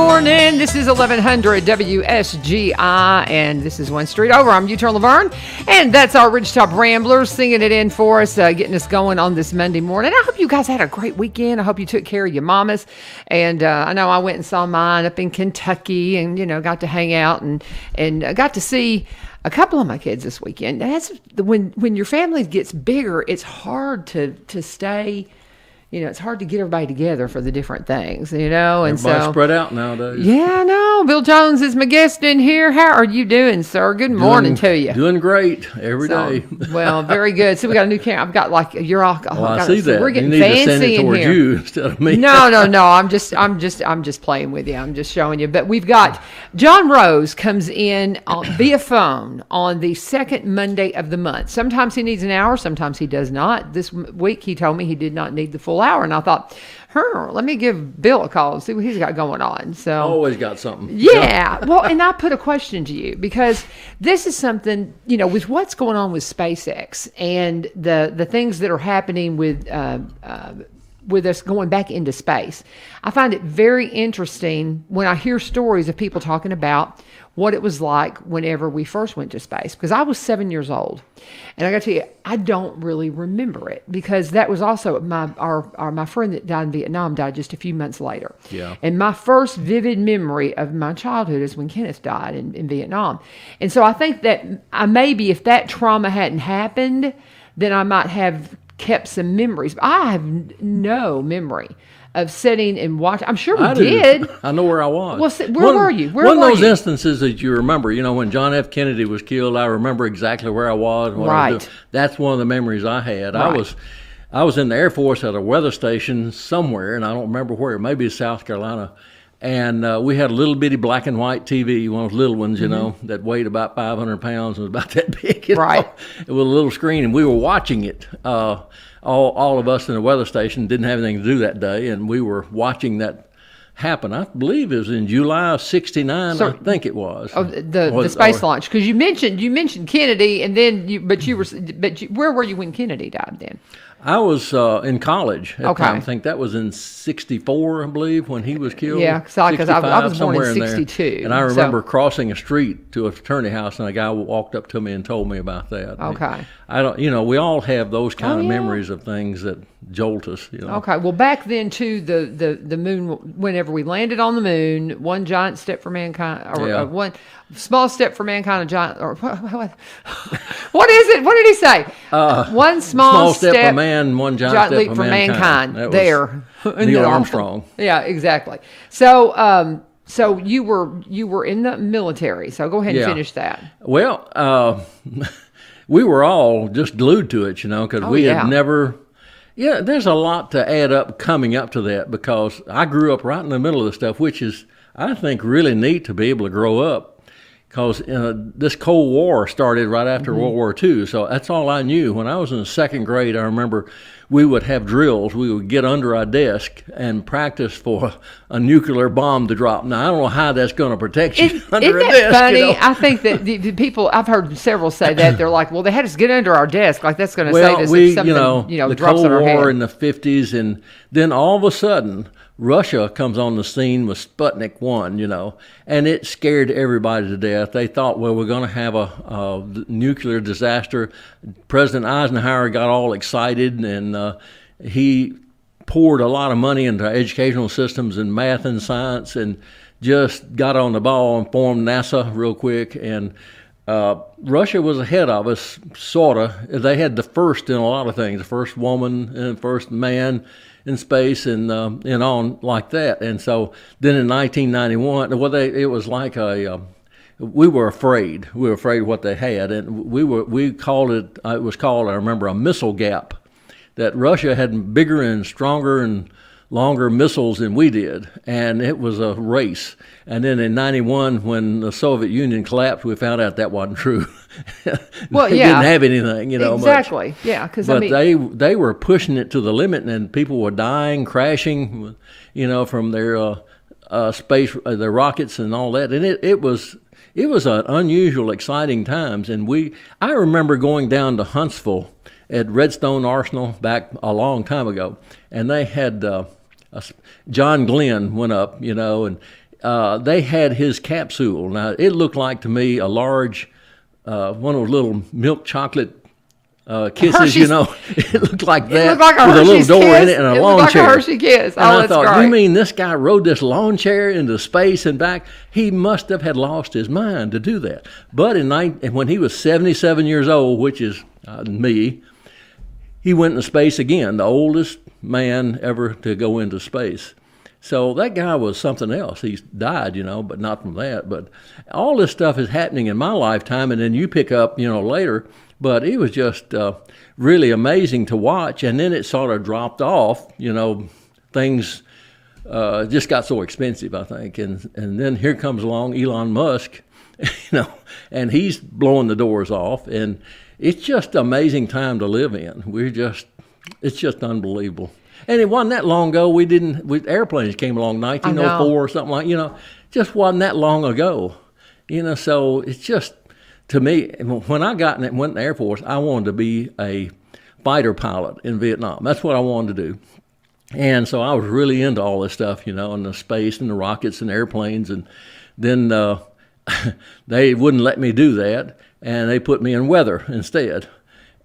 morning. This is 1100 WSGI, and this is One Street Over. I'm U-Turn Laverne, and that's our Ridgetop Ramblers singing it in for us, getting us going on this Monday morning. I hope you guys had a great weekend. I hope you took care of your mamas, and I know I went and saw mine up in Kentucky, and got to hang out and got to see a couple of my kids this weekend. That's when your family gets bigger, it's hard to stay. It's hard to get everybody together for the different things, and Everybody's spread out nowadays. Yeah, I know. Bill Jones is my guest in here. How are you doing, sir? Good morning to you. Doing great every day. Well, very good. So we got a new camera. I've got you're all. Well, I see that. We're getting you need fancy to send it in towards here. You instead of me. No. I'm just playing with you. I'm just showing you. But we've got John Rose comes in via phone on the second Monday of the month. Sometimes he needs an hour. Sometimes he does not. This week he told me he did not need the full hour, and I thought, let me give Bill a call and see what he's got going on. So always got something. Yeah. Well, and I put a question to you because this is something, with what's going on with SpaceX and the things that are happening with us going back into space. I find it very interesting when I hear stories of people talking about what it was like whenever we first went to space, because I was 7 years old, and I got to tell you, I don't really remember it because that was also my friend that died in Vietnam died just a few months later. Yeah. And my first vivid memory of my childhood is when Kenneth died in Vietnam, and so I think that maybe if that trauma hadn't happened, then I might have kept some memories. But I have no memory of sitting and watching. I'm sure we did. I know where I was. Well, where were you? One of those instances that you remember, when John F. Kennedy was killed, I remember exactly where I was. And what I was doing. That's one of the memories I had. Right. I was in the Air Force at a weather station somewhere, and I don't remember where. Maybe it's South Carolina. And we had a little bitty black and white TV, one of those little ones, that weighed about 500 pounds and was about that big. Right. With a little screen, and we were watching it. All of us in the weather station didn't have anything to do that day, and we were watching that happen. I believe it was in July of '69. So, I think it was. Oh, the space launch, because you mentioned Kennedy, and then where were you when Kennedy died then? I was in college at the Okay. time. I think that was in '64, I believe, when he was killed. Yeah, because I was born in '62. And I remember crossing a street to a fraternity house, and a guy walked up to me and told me about that. Okay. I don't. We all have those kind of memories of things that jolt us. Okay. Well, back then too, the moon. Whenever we landed on the moon, one giant step for mankind, or one small step for mankind, a giant. Or what is it? What did he say? One small step for man, one giant leap for mankind. There, Neil Armstrong. Yeah, exactly. So, so you were in the military. So go ahead and finish that. Well, we were all just glued to it, because we had never. Yeah, there's a lot to add up coming up to that, because I grew up right in the middle of the stuff, which is, I think, really neat to be able to grow up. Because this Cold War started right after World War II, so that's all I knew. When I was in the second grade, I remember we would have drills. We would get under our desk and practice for a nuclear bomb to drop. Now, I don't know how that's going to protect you under a desk. Isn't that funny? I think that the people, I've heard several say that. They're like, well, they had us get under our desk. Like, that's going to save us if something, the drops Cold on our head. War in the 50s, and then all of a sudden, Russia comes on the scene with Sputnik 1, and it scared everybody to death. They thought, well, we're going to have a nuclear disaster. President Eisenhower got all excited, and he poured a lot of money into educational systems in math and science, and just got on the ball and formed NASA real quick. And Russia was ahead of us, sort of. They had the first in a lot of things, the first woman and first man in space, and on like that. And so then in 1991, it was like we were afraid. We were afraid of what they had, and we called it. It was called, I remember, a missile gap. That Russia had bigger and stronger and longer missiles than we did, and it was a race. And then in '91, when the Soviet Union collapsed, we found out that wasn't true. Well, they didn't have anything, exactly. Much. Yeah, because they were pushing it to the limit, and people were dying, crashing, from their space, their rockets and all that. And it was an unusual, exciting times. And I remember going down to Huntsville at Redstone Arsenal back a long time ago, and they had John Glenn went up, and they had his capsule. Now, it looked like to me a large, one of those little milk chocolate kisses, Hershey's. It looked like that. It looked like a with Hershey's a little door kiss. in it and a It lawn looked like chair. a Hershey kiss. And Oh, I that's thought, great. you mean this guy rode this lawn chair into space and back? He must have had lost his mind to do that. But when he was 77 years old, which is me, he went into space again, the oldest man ever to go into space. So that guy was something else. He died, but not from that. But all this stuff is happening in my lifetime, and then you pick up, later. But it was just really amazing to watch, and then it sort of dropped off. Things just got so expensive, I think. And then here comes along Elon Musk, and he's blowing the doors off, and it's just an amazing time to live in. It's just unbelievable. And it wasn't that long ago. Airplanes came along, 1904 or something like, just wasn't that long ago. So it's just, to me, when I went in the Air Force, I wanted to be a fighter pilot in Vietnam. That's what I wanted to do. And so I was really into all this stuff, and the space and the rockets and airplanes. And then they wouldn't let me do that, and they put me in weather instead.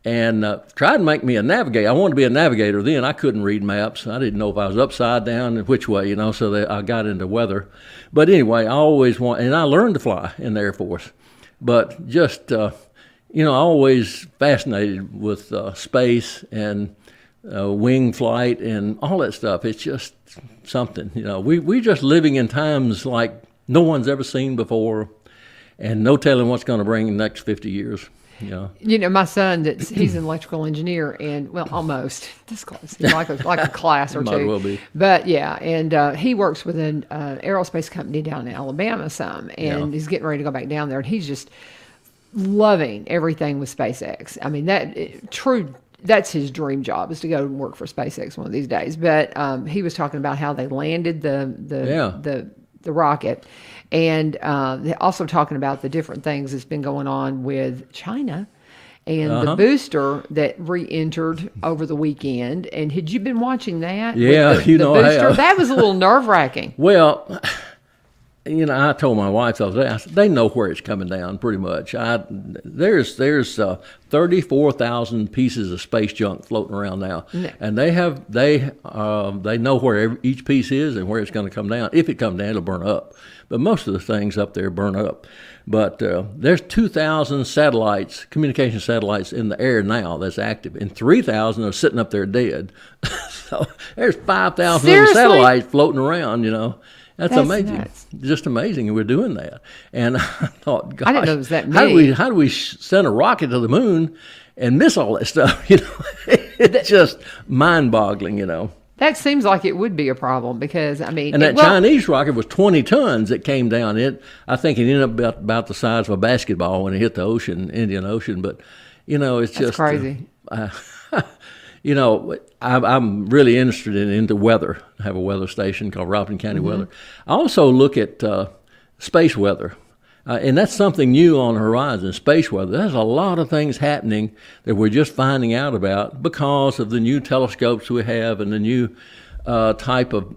And tried to make me a navigator. I wanted to be a navigator then. I couldn't read maps. I didn't know if I was upside down and which way, so I got into weather. But anyway, I always and I learned to fly in the Air Force. But just, always fascinated with space and wing flight and all that stuff. It's just something, We're just living in times like no one's ever seen before, and no telling what's going to bring in the next 50 years. My son, he's an electrical engineer, and almost this close, like a class or two. Might well be. But yeah, and he works with an aerospace company down in Alabama and he's getting ready to go back down there, and he's just loving everything with SpaceX. I mean, that's his dream job, is to go and work for SpaceX one of these days. But he was talking about how they landed the rocket. And also talking about the different things that's been going on with China and the booster that re-entered over the weekend. And had you been watching that? Yeah, the booster? I have. That was a little nerve-wracking. Well, I told my wife the other day, I said, they know where it's coming down pretty much. There's 34,000 pieces of space junk floating around now, and they know where each piece is and where it's going to come down. If it comes down, it'll burn up. But most of the things up there burn up. But there's 2,000 satellites, communication satellites in the air now that's active, and 3,000 are sitting up there dead. So there's 5,000 little satellites floating around, That's amazing. Nuts. Just amazing. We're doing that. And I thought, gosh, I didn't know it was that many. How do we send a rocket to the moon and miss all that stuff? It's just mind-boggling, That seems like it would be a problem because, And that Chinese rocket was 20 tons that came down. I think it ended up about the size of a basketball when it hit the ocean, Indian Ocean. But, it's just crazy. I'm really interested into weather. I have a weather station called Rockland County Weather. I also look at space weather, and that's something new on the horizon, space weather. There's a lot of things happening that we're just finding out about because of the new telescopes we have and the new type of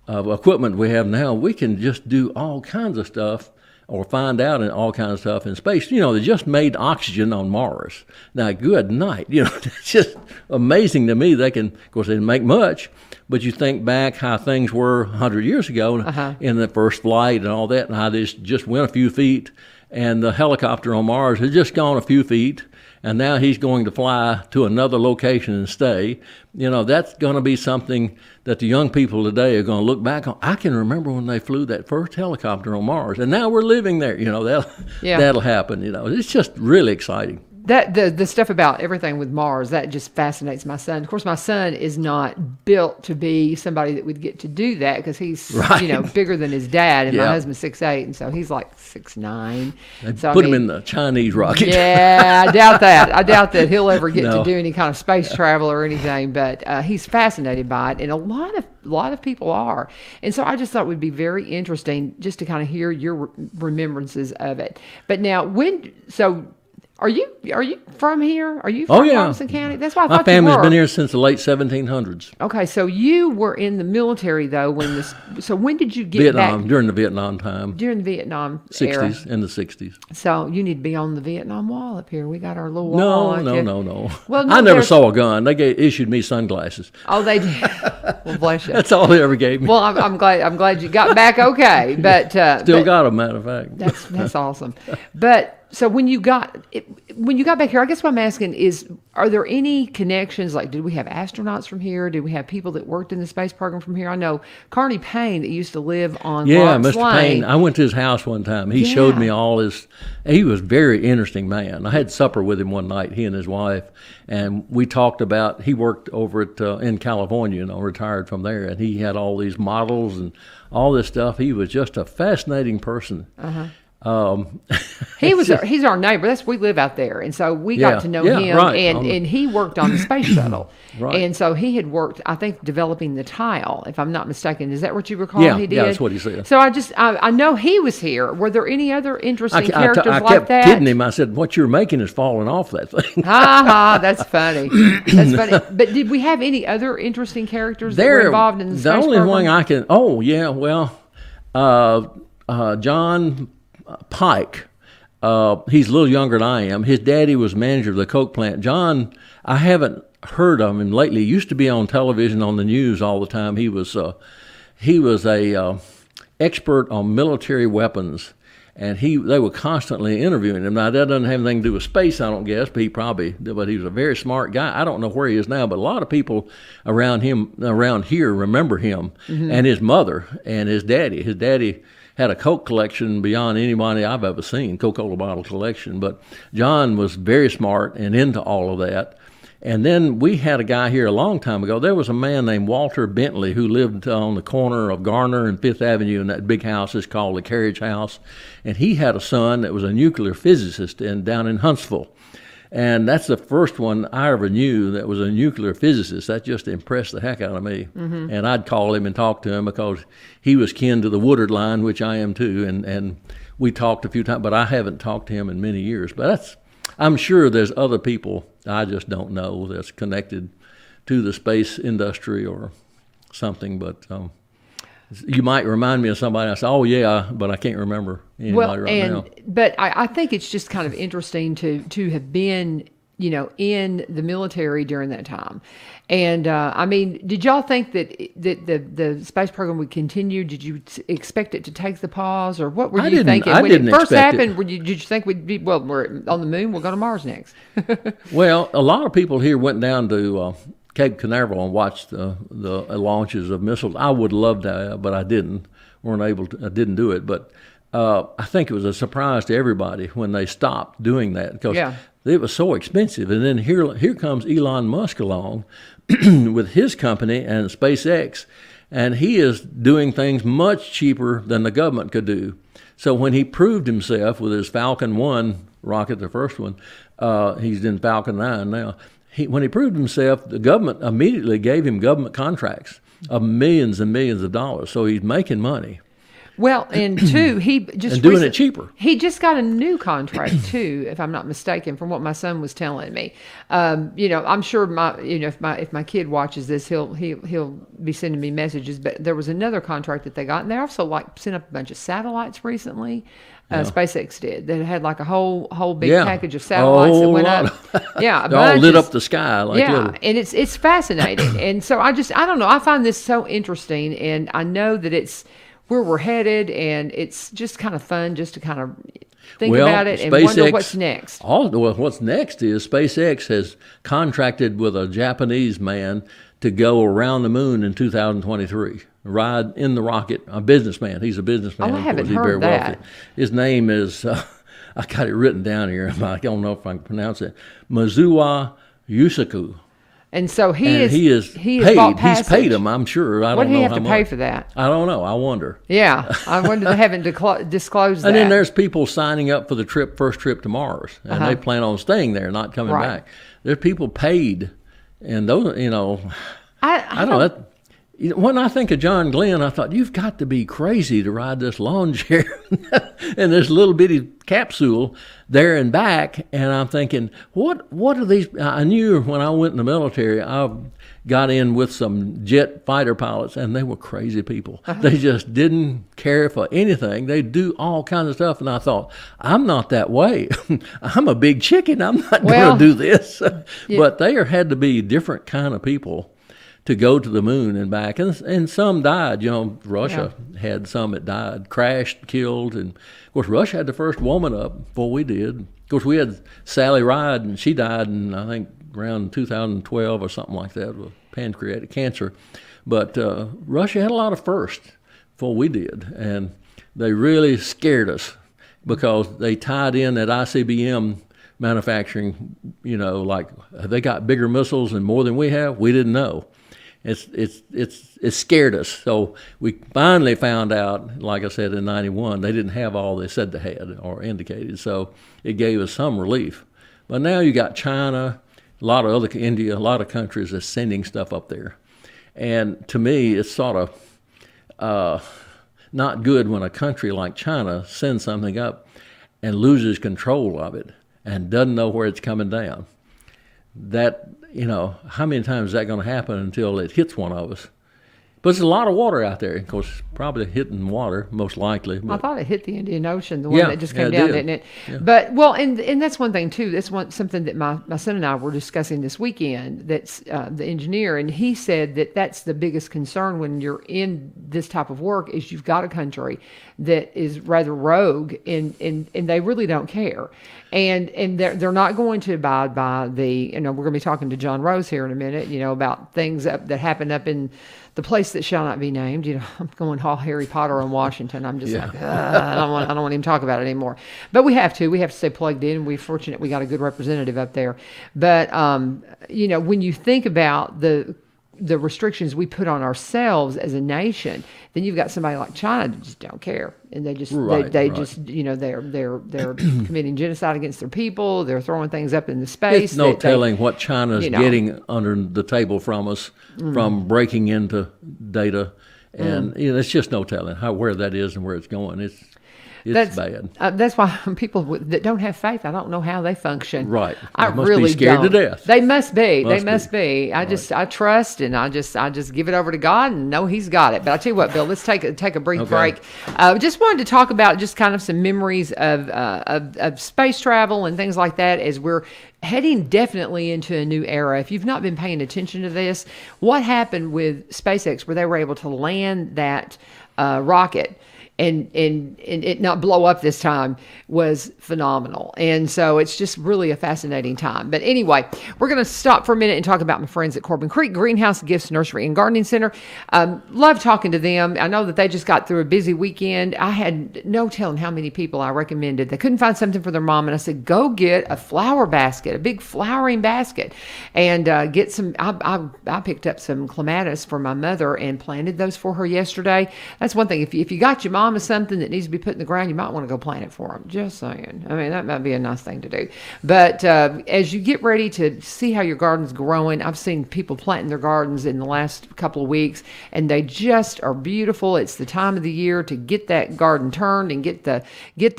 equipment we have now. We can just do all kinds of stuff or find out in all kinds of stuff in space. They just made oxygen on Mars. Now, good night. It's just amazing to me. They can, of course, they didn't make much, but you think back how things were 100 years ago in the first flight and all that, and how they just went a few feet, and the helicopter on Mars had just gone a few feet, and now he's going to fly to another location and stay. That's going to be something that the young people today are going to look back on. I can remember when they flew that first helicopter on Mars, and now we're living there. That'll happen. It's just really exciting. That the stuff about everything with Mars, that just fascinates my son. Of course, my son is not built to be somebody that would get to do that because he's bigger than his dad, and my husband's 6'8", and so he's like 6'9". So put him in the Chinese rocket. Yeah, I doubt that. I doubt that he'll ever get to do any kind of space travel or anything. But he's fascinated by it, and a lot of people are. And so I just thought it would be very interesting just to kind of hear your remembrances of it. But now, Are you from here? Are you Oh, from yeah. Robeson County? That's why I My thought you family's were. been here since the late 1700s. Okay, so you were in the military though when this. So when did you get Vietnam, back during the Vietnam time, during the Vietnam era? 60s, in the 60s. So you need to be on the Vietnam Wall up here. We got our little wall. No, out no, there. no, no. Well, no, I never there's- saw a gun. They issued me sunglasses. Oh, they did. Well, bless you. That's all they ever gave me. Well, I'm glad. I'm glad you got back okay. But Still but got them, matter of fact. that's awesome. But so when you got back here, I guess what I'm asking is, are there any connections? Like, did we have astronauts from here? Did we have people that worked in the space program from here? I know Carney Payne that used to live on Yeah, Lawrence Mr. Lane. Payne. I went to his house one time. He showed me all his. He was a very interesting man. I had supper with him one night, he and his wife, and we talked about. He worked over at in California, retired from there, and he had all these models and all this stuff. He was just a fascinating person. He's our neighbor. We live out there, and so we got to know him. right. And he worked on the space shuttle, Right. and so he had worked, I think, developing the tile, if I'm not mistaken. Is that what you recall? Yeah, he did. yeah, that's what he said. So I know he was here. Were there any other interesting characters I like kept that? kidding him. I said, "What you're making is falling off that thing." That's funny. That's funny. But did we have any other interesting characters that were involved in the space only program? one I can. Oh yeah, well, John Pike. He's a little younger than I am. His daddy was manager of the Coke plant. John, I haven't heard of him lately. He used to be on television on the news all the time. He was a expert on military weapons, and they were constantly interviewing him. Now that doesn't have anything to do with space, I don't guess, but he was a very smart guy. I don't know where he is now, but a lot of people around here remember him and his mother and his daddy. His daddy had a Coke collection beyond anybody I've ever seen, Coca-Cola bottle collection. But John was very smart and into all of that. And then we had a guy here a long time ago. There was a man named Walter Bentley who lived on the corner of Garner and Fifth Avenue in that big house is called the Carriage House. And he had a son that was a nuclear physicist down in Huntsville. And that's the first one I ever knew that was a nuclear physicist. That just impressed the heck out of me. Mm-hmm. And I'd call him and talk to him because he was kin to the Woodard line, which I am too. And we talked a few times, but I haven't talked to him in many years. But I'm sure there's other people I just don't know that's connected to the space industry or something. But you might remind me of somebody. I say, oh yeah, but I can't remember anybody now. But I think it's just kind of interesting to have been, in the military during that time. And I mean, did y'all think that the space program would continue? Did you expect it to take the pause, or what were you thinking when it first expect happened? Did you think we'd be we're on the moon? We'll go to Mars next. Well, a lot of people here went down to Cape Canaveral and watched the launches of missiles. I would love to, but I didn't. I didn't do it. But I think it was a surprise to everybody when they stopped doing that because it was so expensive. And then here comes Elon Musk along with his company and SpaceX, and he is doing things much cheaper than the government could do. So when he proved himself with his Falcon 1 rocket, the first one, he's in Falcon 9 now. When he proved himself, the government immediately gave him government contracts of millions and millions of dollars. So he's making money. Well, and two, he just and doing it cheaper. He just got a new contract too, if I'm not mistaken, from what my son was telling me. I'm sure if my kid watches this, he'll be sending me messages. But there was another contract that they got, and they also sent up a bunch of satellites recently. SpaceX did that had like a whole big package of satellites that went up. Yeah, they all lit up the sky little. And it's fascinating. And so I don't know. I find this so interesting, and I know that it's where we're headed, and it's just kind of fun just to kind of think about it and wonder what's next. What's next is SpaceX has contracted with a Japanese man to go around the moon in 2023. Ride in the rocket, a businessman. He's a businessman. Oh, I haven't heard that. Wealthy. His name is, I got it written down here. I don't know if I can pronounce it. Mizuwa Yusaku. And so he is paid. Bought passage. He's paid him, I'm sure. I don't know how much. What did he have to pay for that? I don't know. I wonder. Yeah, I wonder they haven't disclosed that. And then there's people signing up for the first trip to Mars, and they plan on staying there, not coming back. There's people paid, and those, I don't know. When I think of John Glenn, I thought, you've got to be crazy to ride this lawn chair in this little bitty capsule there and back. And I'm thinking, what are these? I knew when I went in the military, I got in with some jet fighter pilots, and they were crazy people. They just didn't care for anything. They do all kinds of stuff. And I thought, I'm not that way. I'm a big chicken. I'm not going to do this. Yeah. But they had to be different kind of people to go to the moon and back. And some died. Russia had some that died, crashed, killed. And, of course, Russia had the first woman up before we did. Of course, we had Sally Ride, and she died in, I think, around 2012 or something like that with pancreatic cancer. But Russia had a lot of firsts before we did. And they really scared us because they tied in that ICBM manufacturing, like they got bigger missiles and more than we have. We didn't know. It scared us. So we finally found out, like I said, in 91, they didn't have all they said they had or indicated. So it gave us some relief. But now you got China, a lot of India, a lot of countries that's sending stuff up there. And to me, it's sort of not good when a country like China sends something up and loses control of it and doesn't know where it's coming down. That, how many times is that going to happen until it hits one of us? But there's a lot of water out there. Of course, probably hitting water, most likely. But I thought it hit the Indian Ocean, the one that just came down, didn't it? Yeah. But, and that's one thing, too. That's something that my son and I were discussing this weekend. That's the engineer, and he said that's the biggest concern when you're in this type of work is you've got a country that is rather rogue, and they really don't care. And they're not going to abide by the, we're going to be talking to John Rose here in a minute, about things that happened up in the place that shall not be named. I'm going all Harry Potter in Washington. I'm just like, I don't want to even talk about it anymore. But we have to stay plugged in. We're fortunate we got a good representative up there. But, when you think about the restrictions we put on ourselves as a nation, then you've got somebody like China that just don't care, and they just just they're committing genocide against their people. They're throwing things up into space. It's no telling what China's getting under the table from us from breaking into data, and it's just no telling where that is and where it's going. That's bad. That's why people that don't have faith, I don't know how they function. Right. I must really be scared don't. to death. They must be. They must be. I trust, and I just give it over to God and know He's got it. But I tell you what, Bill, let's take a brief break. Just wanted to talk about just kind of some memories of space travel and things like that as we're heading definitely into a new era. If you've not been paying attention to this, what happened with SpaceX where they were able to land that rocket and it not blow up this time was phenomenal. And so it's just really a fascinating time. But anyway, we're going to stop for a minute and talk about my friends at Corbin Creek Greenhouse, Gifts, Nursery, and Gardening Center. Love talking to them. I know that they just got through a busy weekend. I had no telling how many people I recommended. They couldn't find something for their mom, and I said, go get a flower basket, a big flowering basket, and get some. I picked up some clematis for my mother and planted those for her yesterday. That's one thing. If you got your mom something that needs to be put in the ground, you might want to go plant it for them. Just saying. I mean, that might be a nice thing to do. But as you get ready to see how your garden's growing, I've seen people planting their gardens in the last couple of weeks, and they just are beautiful. It's the time of the year to get that garden turned and get the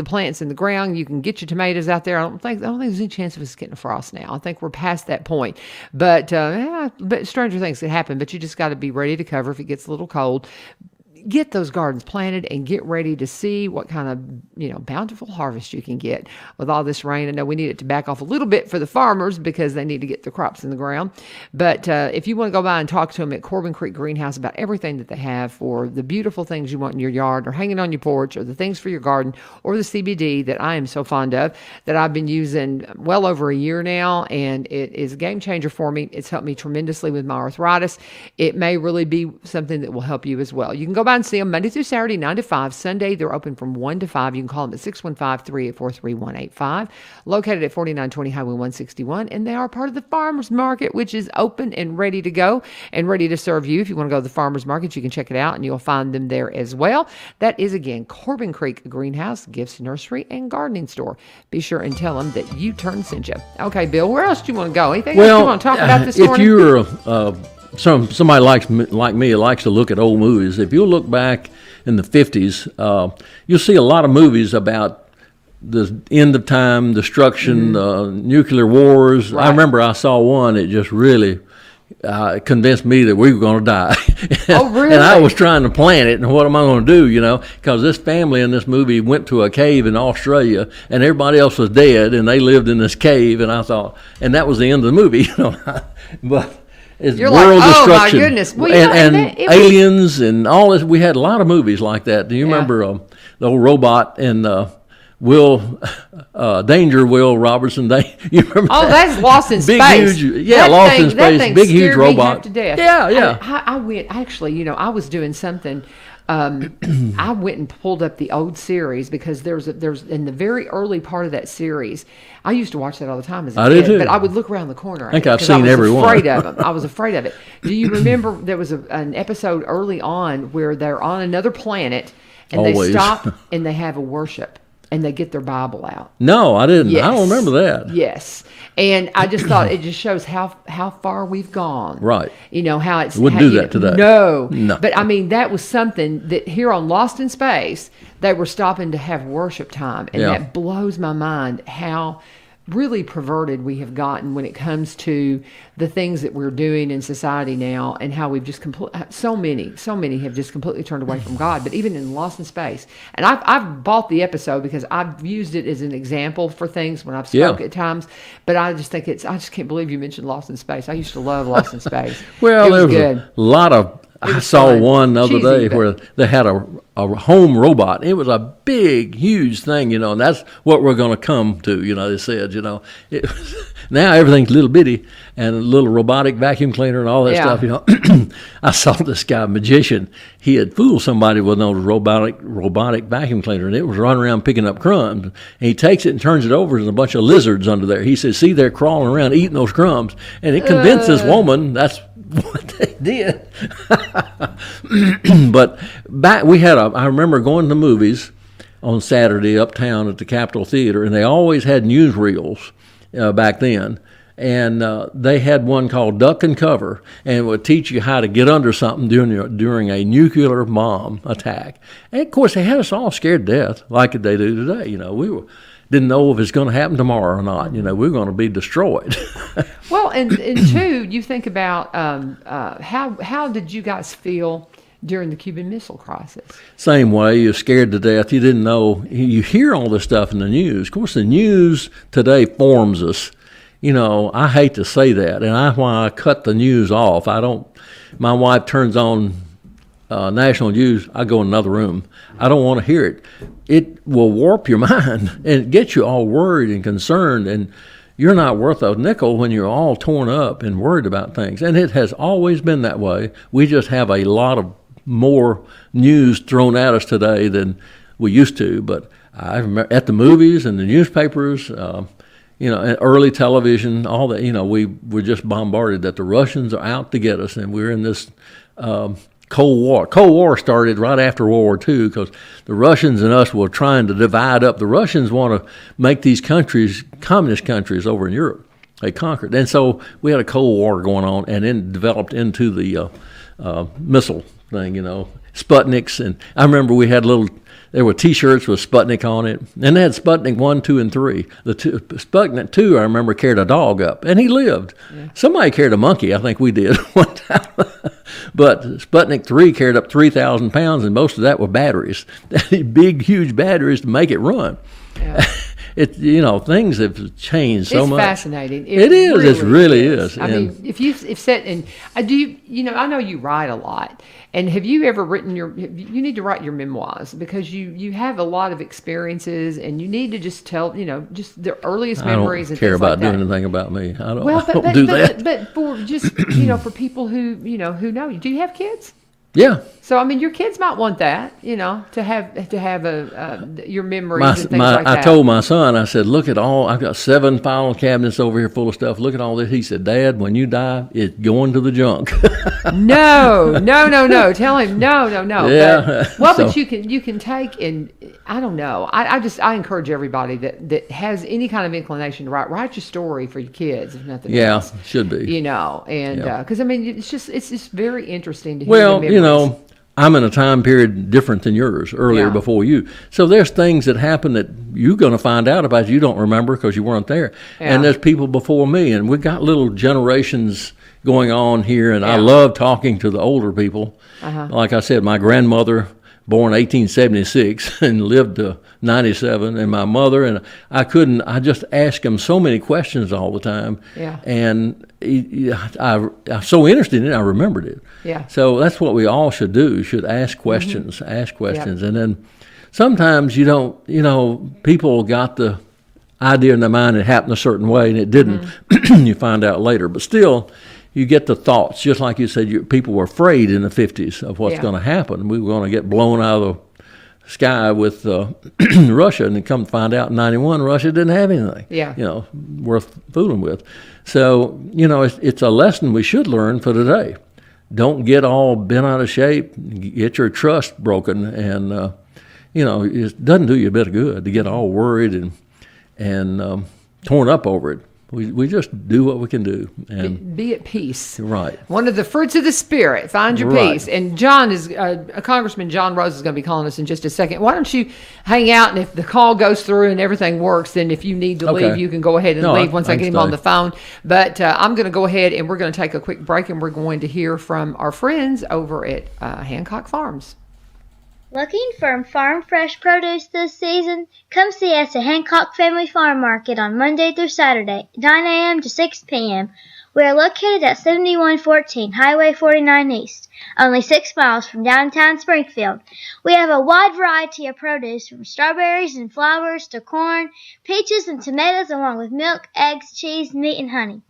plants in the ground. You can get your tomatoes out there. I don't think there's any chance of us getting a frost now. I think we're past that point. But stranger things can happen. But you just got to be ready to cover if it gets a little cold. Get those gardens planted and get ready to see what kind of, bountiful harvest you can get with all this rain. I know we need it to back off a little bit for the farmers because they need to get their crops in the ground. But if you want to go by and talk to them at Corbin Creek Greenhouse about everything that they have for the beautiful things you want in your yard or hanging on your porch or the things for your garden or the CBD that I am so fond of that I've been using well over a year now, and it is a game changer for me. It's helped me tremendously with my arthritis. It may really be something that will help you as well. You can go by and see them Monday through Saturday, 9 to 5. Sunday, they're open from 1 to 5. You can call them at 615-384-3185. Located at 4920 Highway 161. And they are part of the Farmers Market, which is open and ready to go and ready to serve you. If you want to go to the Farmers Market, you can check it out and you'll find them there as well. That is, again, Corbin Creek Greenhouse, Gifts, Nursery, and Gardening Store. Be sure and tell them that U-Turn sent you. Okay, Bill, where else do you want to go? Anything else you want to talk about this morning? If you're somebody like me likes to look at old movies. If you look back in the 50s, you'll see a lot of movies about the end of time, destruction, nuclear wars. Right. I remember I saw one that just really convinced me that we were going to die. Oh, really? And I was trying to plan it, and what am I going to do, because this family in this movie went to a cave in Australia, and everybody else was dead, and they lived in this cave, and I thought, and that was the end of the movie, But it's You're world like, oh, my destruction. goodness. Well, and it was, aliens and all this. We had a lot of movies like that. Do you remember the old robot and Danger Will Robertson? You remember oh, that? that's Lost in Big, Space. huge, That Lost thing, in Space. That thing Big, huge scared me robot. half to death. Yeah. I went, actually, I was doing something. I went and pulled up the old series because there's in the very early part of that series. I used to watch that all the time as a I kid, did too. but I would look around the corner. I think I've seen every one. I was afraid of them. I was afraid of it. Do you remember there was an episode early on where they're on another planet and Always. they stop and they have a worship and they get their Bible out? No, I didn't. Yes. I don't remember that. Yes. And I just thought it just shows how far we've gone. Right. How it's... Wouldn't do that today. No. No. But, I mean, that was something that here on Lost in Space, they were stopping to have worship time. And that blows my mind how really perverted we have gotten when it comes to the things that we're doing in society now, and how we've just so many have just completely turned away from God. But even in Lost in Space, and I've bought the episode because I've used it as an example for things when I've spoke at times. But I just think I just can't believe you mentioned Lost in Space. I used to love Lost in Space. Well, it was there good. was a lot of. I saw fun. one the other Cheesy, day but- where they had a home robot. It was a big, huge thing, and that's what we're going to come to, they said, It was, now everything's little bitty and a little robotic vacuum cleaner and all that Yeah. stuff, I saw this guy, magician. He had fooled somebody with those robotic vacuum cleaner, and it was running around picking up crumbs. And he takes it and turns it over, and there's a bunch of lizards under there. He says, see, they're crawling around eating those crumbs. And it convinced this woman that's what they did. But I remember going to the movies on Saturday uptown at the Capitol Theater, and they always had newsreels back then. And they had one called Duck and Cover, and it would teach you how to get under something during a nuclear bomb attack. And of course, they had us all scared to death, like they do today. We didn't know if it's going to happen tomorrow or not. We're going to be destroyed. Well, and two, you think about how did you guys feel during the Cuban Missile Crisis? Same way, you're scared to death. You didn't know. You hear all this stuff in the news. Of course, the news today forms us. I hate to say that, and that's why I cut the news off. My wife turns on national news, I go in another room. I don't want to hear it. It will warp your mind and get you all worried and concerned, and you're not worth a nickel when you're all torn up and worried about things. And it has always been that way. We just have a lot of more news thrown at us today than we used to. But I remember at the movies and the newspapers, and early television, all that, we were just bombarded that the Russians are out to get us, and we're in this Cold War. Cold War started right after World War II because the Russians and us were trying to divide up. The Russians want to make these countries communist countries over in Europe. They conquered. And so we had a Cold War going on, and then developed into the missile thing, Sputniks. And I remember there were T-shirts with Sputnik on it, and they had Sputnik 1, 2, and 3. Sputnik 2, I remember, carried a dog up, and he lived. Yeah. Somebody carried a monkey, I think we did one time. But Sputnik 3 carried up 3,000 pounds, and most of that were batteries, big, huge batteries to make it run. Yeah. Things have changed so much. It's fascinating. It is. It really is. I mean, if set and I know you write a lot. And have you ever written you need to write your memoirs because you have a lot of experiences and you need to just tell, just the earliest memories and things like that. I don't care about doing anything about me. I don't but do that. But for just, for people who know you. Do you have kids? Yeah. So I mean, your kids might want that, to have your memories and things like that. I told my son, I said, look at I've got 7 file cabinets over here full of stuff. Look at all this. He said, Dad, when you die, it's going to the junk. No. Tell him no. Yeah. But you can take, and I don't know. I encourage everybody that has any kind of inclination to write your story for your kids, if nothing else. Yeah, should be. Because I mean, it's just very interesting to hear the memories. I'm in a time period different than yours, earlier before you. So there's things that happen that you're going to find out about you don't remember because you weren't there. Yeah. And there's people before me, and we've got little generations going on here, and I love talking to the older people. Uh-huh. Like I said, my grandmother, born 1876 and lived to 97, and my mother, and I just asked them so many questions all the time. Yeah. And I'm so interested in it, I remembered it. Yeah. So that's what we all should do, should ask questions, And then sometimes you don't, people got the idea in their mind it happened a certain way and it didn't. You find out later. But still, you get the thoughts, just like you said, people were afraid in the 50s of what's going to happen. We were going to get blown out of the sky with Russia, and then come to find out in 91, Russia didn't have anything, worth fooling with. So, it's a lesson we should learn for today. Don't get all bent out of shape, get your trust broken, and, it doesn't do you a bit of good to get all worried and torn up over it. We just do what we can do. And be at peace. Right. One of the fruits of the Spirit. Find your peace. And John is, Congressman John Rose is going to be calling us in just a second. Why don't you hang out, and if the call goes through and everything works, then if you need to leave, you can go ahead and leave once I get him on the phone. But I'm going to go ahead, and we're going to take a quick break, and we're going to hear from our friends over at Hancock Farms. Looking for farm fresh produce this season? Come see us at Hancock Family Farm Market on Monday through Saturday, 9 a.m. to 6 p.m. We are located at 7114 Highway 49 East, only 6 miles from downtown Springfield. We have a wide variety of produce, from strawberries and flowers to corn, peaches and tomatoes, along with milk, eggs, cheese, meat, and honey.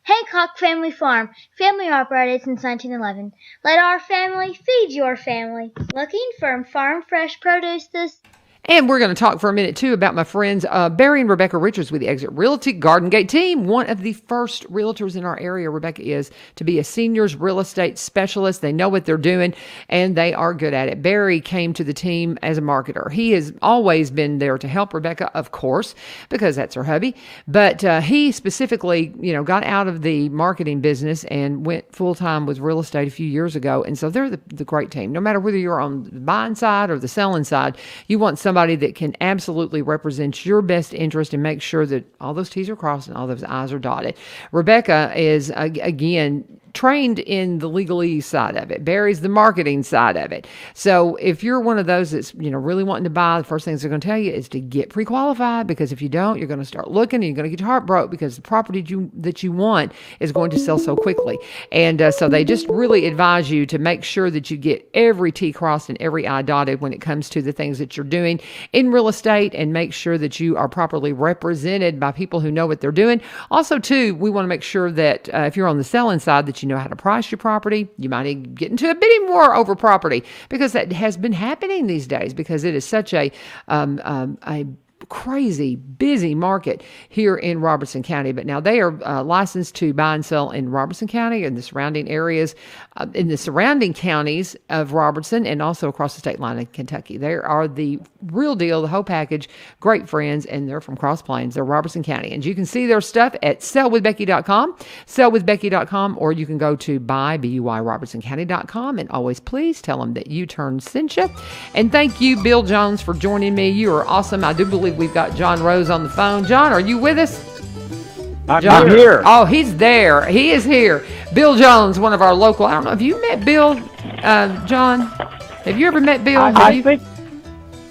Hancock Family Farm, family operated since 1911. Let our family feed your family. Looking for farm fresh produce this And we're going to talk for a minute, too, about my friends Barry and Rebecca Richards with the Exit Realty Garden Gate team. One of the first realtors in our area, Rebecca, is to be a seniors real estate specialist. They know what they're doing, and they are good at it. Barry came to the team as a marketer. He has always been there to help Rebecca, of course, because that's her hubby. But he specifically, got out of the marketing business and went full-time with real estate a few years ago. And so they're the great team. No matter whether you're on the buying side or the selling side, you want somebody that can absolutely represent your best interest and make sure that all those T's are crossed and all those I's are dotted. Rebecca is, again, trained in the legalese side of it. Barry's the marketing side of it. So if you're one of those that's, really wanting to buy, the first things they're going to tell you is to get pre-qualified, because if you don't, you're going to start looking and you're going to get your heart broke, because the property that you want is going to sell so quickly. And so they just really advise you to make sure that you get every T crossed and every I dotted when it comes to the things that you're doing in real estate, and make sure that you are properly represented by people who know what they're doing. Also, too, we want to make sure that if you're on the selling side, that you know how to price your property. You might get into a bidding war over property, because that has been happening these days, because it is such a crazy busy market here in Robertson County. But now they are licensed to buy and sell in Robertson County and the surrounding areas, in the surrounding counties of Robertson, and also across the state line in Kentucky. They are the real deal, the whole package. Great friends, and they're from Cross Plains. They're Robertson County, and you can see their stuff at sellwithbecky.com, sellwithbecky.com, or you can go to buy.robertsoncounty.com, and always please tell them that U-Turn sent you. And thank you, Bill Jones, for joining me. You are awesome. I do believe we've got John Rose on the phone. John, are you with us? I'm here. Oh, he's there. He is here. Bill Jones, one of our local. I don't know. Have you met Bill, John? Have you ever met Bill? I think.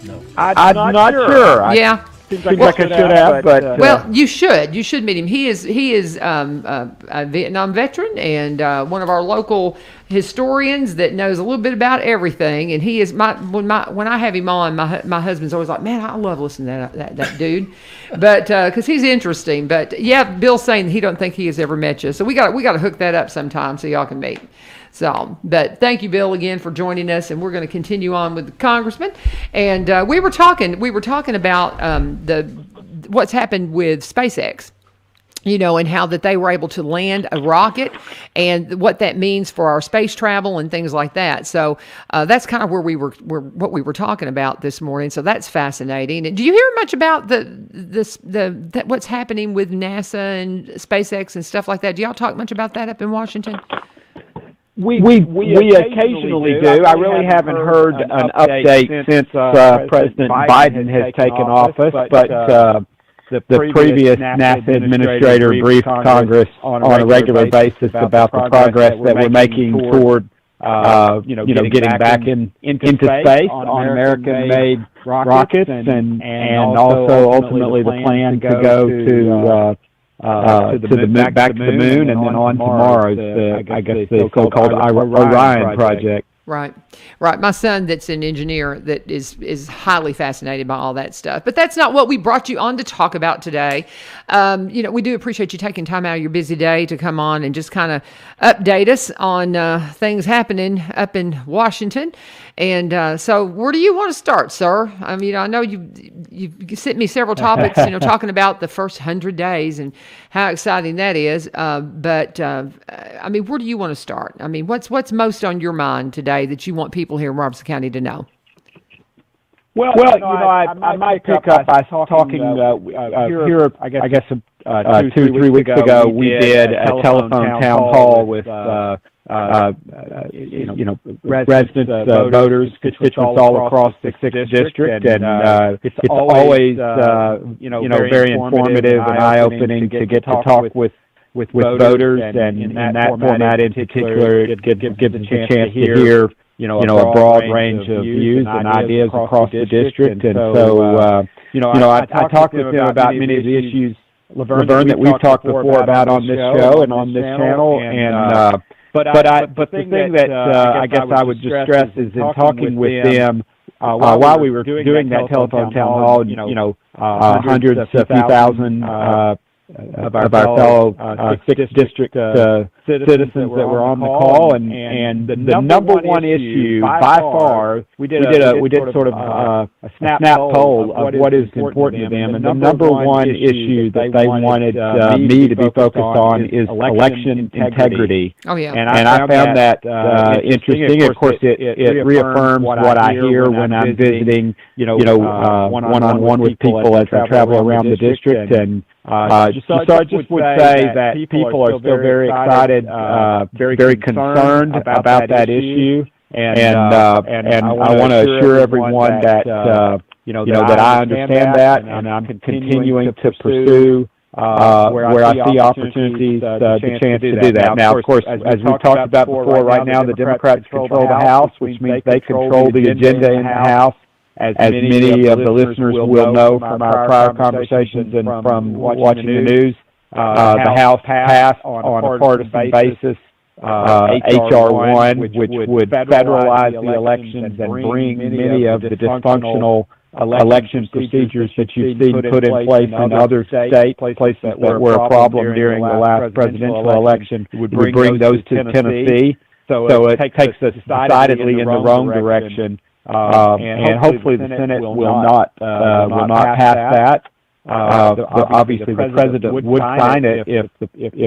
No. I'm not sure. Yeah. Seems like I should have, but well, you should. You should meet him. He is a Vietnam veteran, and one of our local historians that knows a little bit about everything. And he is when I have him on, my husband's always like, man, I love listening to that dude, but because he's interesting. But yeah, Bill's saying he don't think he has ever met you, so we got to hook that up sometime so y'all can meet. So, but thank you, Bill, again for joining us, and we're going to continue on with the Congressman. And we were talking about what's happened with SpaceX. And how that they were able to land a rocket and what that means for our space travel and things like that. So that's kind of what we were talking about this morning. So that's fascinating. Do you hear much about what's happening with NASA and SpaceX and stuff like that? Do y'all talk much about that up in Washington? We occasionally do. I really haven't heard an update since President Biden has taken office, but the previous NASA administrator briefed Congress on a regular basis about the progress that we're making toward, getting back into space on American-made rockets, and also ultimately the plan to go back to the moon and then on to Mars. The so-called Orion project. Right. My son, that's an engineer, that is highly fascinated by all that stuff. But that's not what we brought you on to talk about today. We do appreciate you taking time out of your busy day to come on and just kind of update us on things happening up in Washington. And so, where do you want to start, sir? I mean, I know you've sent me several topics, talking about the first 100 days and how exciting that is. But I mean, where do you want to start? I mean, what's most on your mind today that you want people here in Robertson County to know? Well, I might pick up by talking here. I guess 2-3 weeks ago, we did a telephone town hall with residents, voters, constituents all across the 6th district, and it's always very informative and eye-opening to get to talk with voters, and in that format in particular, it gives us a chance to hear a broad range of views and ideas across the district. And so I talked with them about many of the issues, Laverne, that we've talked before about on this show and on this channel, and but the thing that I guess I would just stress is in talking with them while we were doing that telephone town hall, hundreds, a few thousand of our fellow 6th district citizens that were on the call, and the number one issue by far, we did sort of a snap poll of what is important to them, and the number one issue that they wanted me to be focused on is election integrity. Oh yeah, and I found that interesting. Of course, it reaffirms what I hear when I'm visiting, one-on-one with people as I travel around the district, and so I just would say that people are still very excited, very concerned about that issue, and I want to assure everyone that that I understand that, and I'm continuing to pursue where I see opportunities, the chance to do that. Now, of course, as we've talked about before, right now the Democrats control the House, which means they control the agenda in the House. As many of the listeners will know from our prior conversations and from watching the news, the House passed on a partisan basis H.R. 1, which would federalize the elections and bring many of the dysfunctional election procedures that you've seen put in place in other states, places that were a problem during the last presidential election, would bring those to Tennessee. So it takes us decidedly in the wrong direction. And hopefully the Senate will not pass that. Obviously, the president would sign it if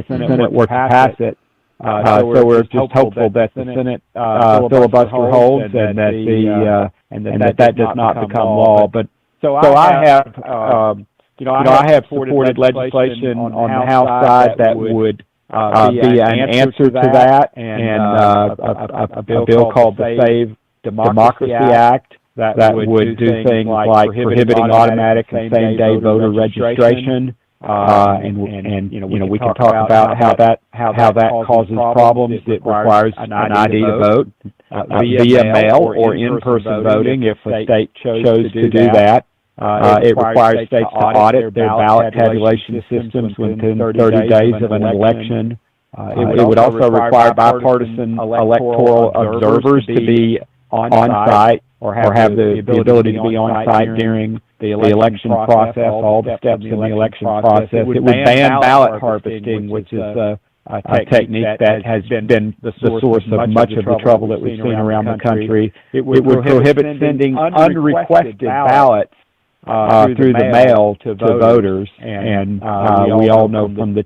the Senate were to pass it. So we're just hopeful that the Senate filibuster holds, and that does not become law. But so I have I have supported legislation on the House side that would be an answer to that, and a bill called the Save Democracy Act that would do things like prohibiting automatic and same-day voter registration, and we can talk about how that causes problems. It requires an ID to vote via mail or in-person voting if a state chose to do that. It requires states to audit their ballot tabulation systems within 30 days of an election. It would also require bipartisan electoral observers to be on site or have the ability to be on site during the election process, all the steps in the election process. It would ban ballot harvesting, which is technique that has been the source of much of the trouble that we've seen around the country. It would prohibit sending unrequested ballots through the mail to voters, and we all know from the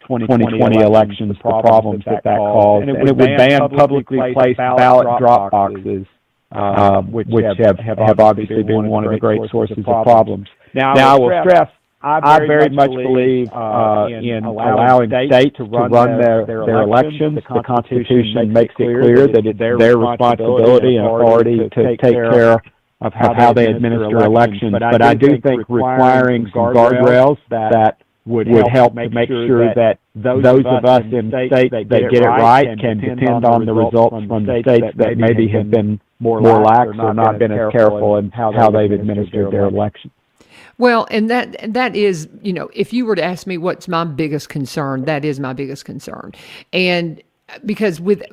2020 elections the problems that caused, and it would ban publicly placed ballot drop boxes, which have obviously been one of the great sources of problems. Now, I will stress, I very much believe in allowing states to run their elections. The Constitution makes it clear that it's their responsibility and authority to take care of how they administer elections. But I do think requiring some guardrails that would help to make sure that those of us in states that get it right can depend on the results from the states that maybe have been more lax or not been as careful in how they've administered their elections. Well, and that is, if you were to ask me what's my biggest concern, that is my biggest concern. And because with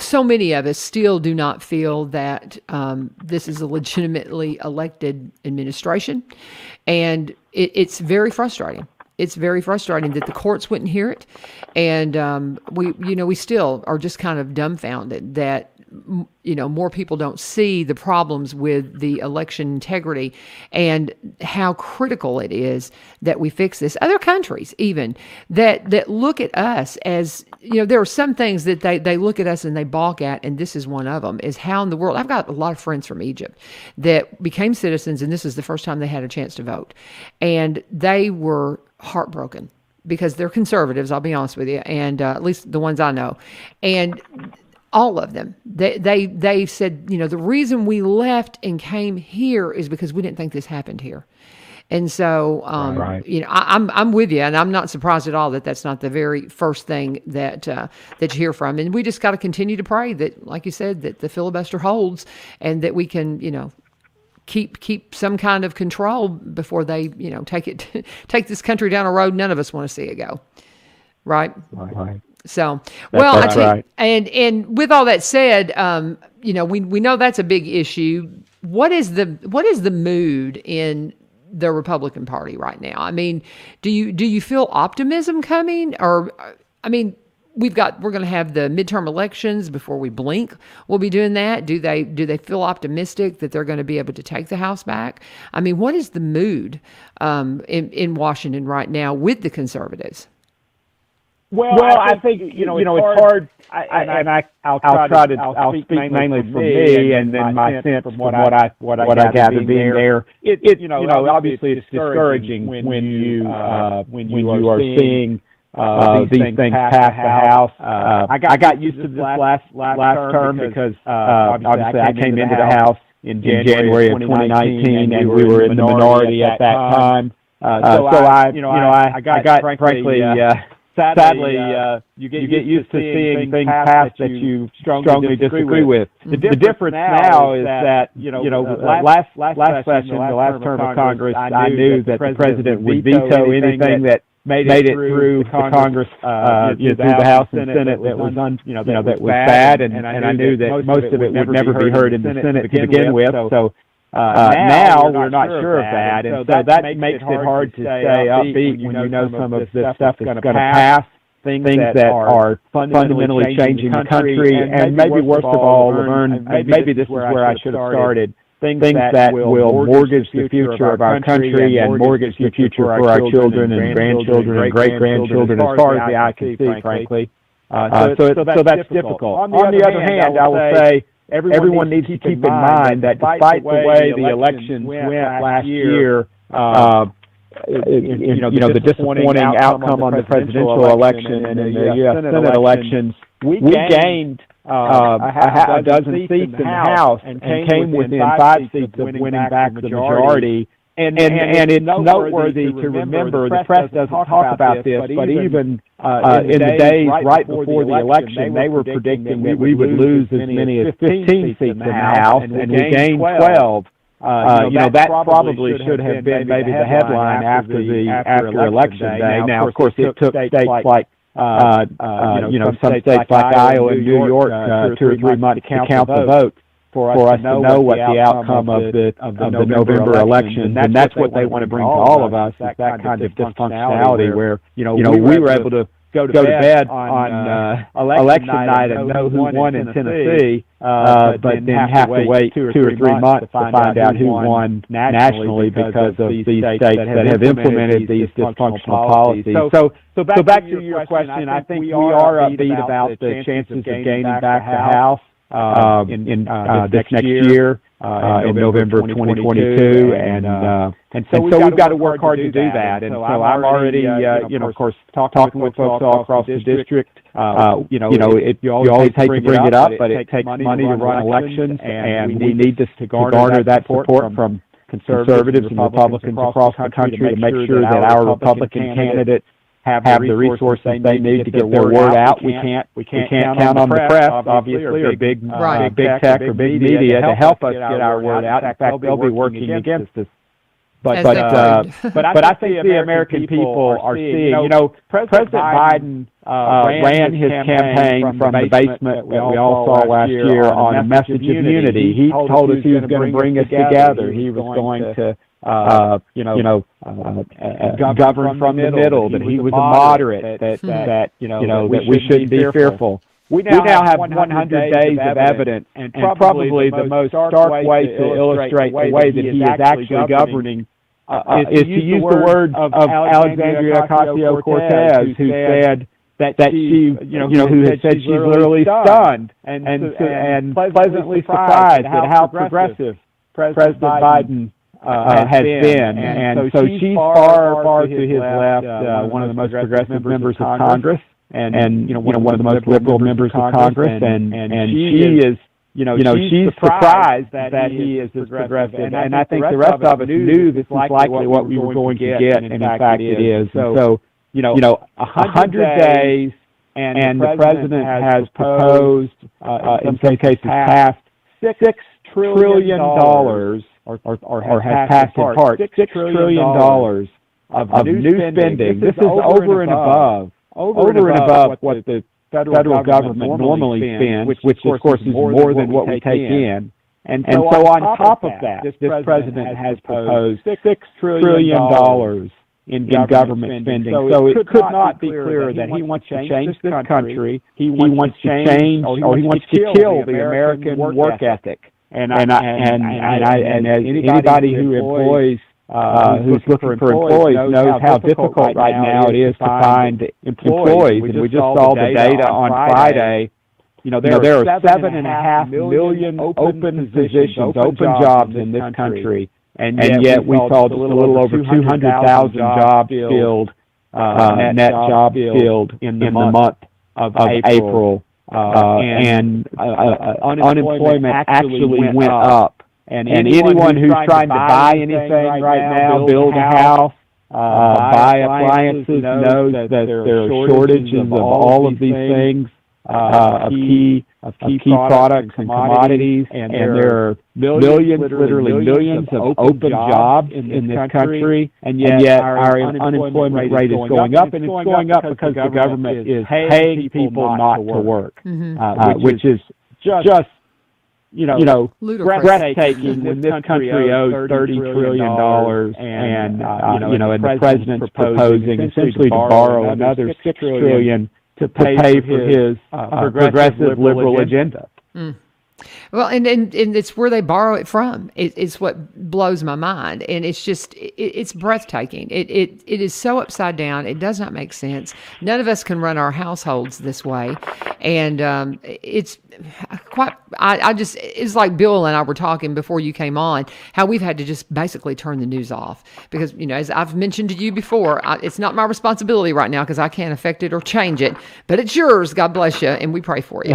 so many of us still do not feel that this is a legitimately elected administration. And it's very frustrating. It's very frustrating that the courts wouldn't hear it. And we still are just kind of dumbfounded that more people don't see the problems with the election integrity and how critical it is that we fix this. Other countries even that look at us as, there are some things that they look at us and they balk at, and this is one of them, is how in the world. I've got a lot of friends from Egypt that became citizens, and this is the first time they had a chance to vote. And they were heartbroken because they're conservatives, I'll be honest with you, and at least the ones I know. And all of them, they said, the reason we left and came here is because we didn't think this happened here. And so, right. I'm with you, and I'm not surprised at all that that's not the very first thing that you hear from. And we just got to continue to pray that, like you said, that the filibuster holds and that we can, keep some kind of control before they, take this country down a road none of us want to see it go. Right. Right. So, well, that's right. And with all that said, we know that's a big issue. What is the mood in the Republican Party right now? I mean, do you feel optimism coming? Or, I mean, we're going to have the midterm elections before we blink. We'll be doing that. Do they feel optimistic that they're going to be able to take the House back? I mean, what is the mood in Washington right now with the conservatives? Well, I think it's hard, I'll speak mainly for me, and then my sense from what I gather being there. Obviously it's discouraging when you are seeing these things pass the House. I got used to this last term because obviously I came into the House in January of 2019, and we were in the minority at that time. So I got frankly. Sadly, you get used to seeing things pass that you strongly disagree with. The difference now is that, last session, the last term of Congress, I knew that the president would veto anything that made it through the Congress, through the House and Senate that was that was bad, and I knew that most of it would never be heard in the Senate to begin with. So now we're not sure of that, and so that makes it hard to stay upbeat when you know some of this stuff is going to pass, things that are fundamentally changing the country, and maybe worst of all, Laverne, maybe this is where I should have started, things that will mortgage the future of our country and mortgage the future for our children and grandchildren and great-grandchildren as far as the eye can see, frankly. So that's difficult. On the other hand, I will say, everyone needs to keep in mind that despite the way the elections went last year, the disappointing outcome on the presidential election and the U.S. Senate elections, we gained a dozen seats in the House and came within 5 seats of winning back the majority. And it's noteworthy to remember, the press doesn't talk about this, but even in the days right before the election, they were predicting that we would lose as many as 15 seats in the House, and we gained 12. That probably should have been maybe the headline after election day. Now, of course, it took states like some states like Iowa and New York 2 or 3 months to count the votes for us to know what the outcome of the November elections, and that's what they want to bring to all of us, is that kind of dysfunctionality where, we were able to go to bed on election night and know who won in Tennessee, but then have to wait 2 or 3 months to find out who won nationally because of these states that have implemented these dysfunctional policies. So back to your question, I think we are upbeat about the chances of gaining back the House in this next year. In November of 2022, and so we've got to work hard to do that. And so I'm already, of course, talking with folks all across the district. You always hate to bring it up, but it takes money to run elections, and we need to garner that support from conservatives and Republicans across the country to make sure that our Republican candidates have the resources they need to get their word out. We can't count on the press, obviously, or big tech or big media to help us get our word out. In fact, they'll be working against us. But I think the American people are seeing. President Biden ran his campaign from the basement that we all saw last year on a message of unity. He told us he was going to bring us together. He was going to govern from the middle, that he was a moderate, that we shouldn't be fearful. We now have 100 days of evidence, and probably the most stark way to illustrate the way that he is actually governing is to use the words of Alexandria Ocasio-Cortez, who said that she, who had said she's literally stunned and pleasantly surprised at how progressive President Biden has been, and so she's far to his left, one of the most progressive members of Congress, and one of the most liberal members of Congress, and she is, she's surprised that he is this progressive, and I think the rest of us knew this was likely what we were going to get, and in fact it is. And so 100 days, and the president has proposed, in some cases passed, $6 trillion. Or has passed in part $6 trillion of new spending. This is over and above what the federal government normally spends, which of course is more than what we take in. And so on top of that, this president has proposed $6 trillion in government spending. So it could not be clearer that he wants to change this country. He wants to change, or he wants to kill the American work ethic. And as anybody who employs, who's looking for employees knows how difficult right now it is to find employees. And we just saw the data on Friday. There are 7.5 million open positions, open jobs in this country, and yet we saw just a little over 200,000 jobs filled, net jobs filled in the month of April. And unemployment actually went up. And anyone who's trying to buy anything right now, build a house, buy appliances, knows that there are shortages of all of these things, of key products and commodities, and there are millions, literally millions of open jobs in this country, and yet our unemployment rate is going up, and it's going up because the government is paying people not to work, which is just breathtaking when this country owes $30 trillion, and the president's proposing essentially to borrow another $6 trillion to pay for his progressive liberal agenda. Mm. Well, and it's where they borrow it from. It's what blows my mind, and it's just it's breathtaking. It is so upside down. It does not make sense. None of us can run our households this way, and it's quite. It's like Bill and I were talking before you came on, how we've had to just basically turn the news off because as I've mentioned to you before, it's not my responsibility right now because I can't affect it or change it, but it's yours. God bless you, and we pray for you.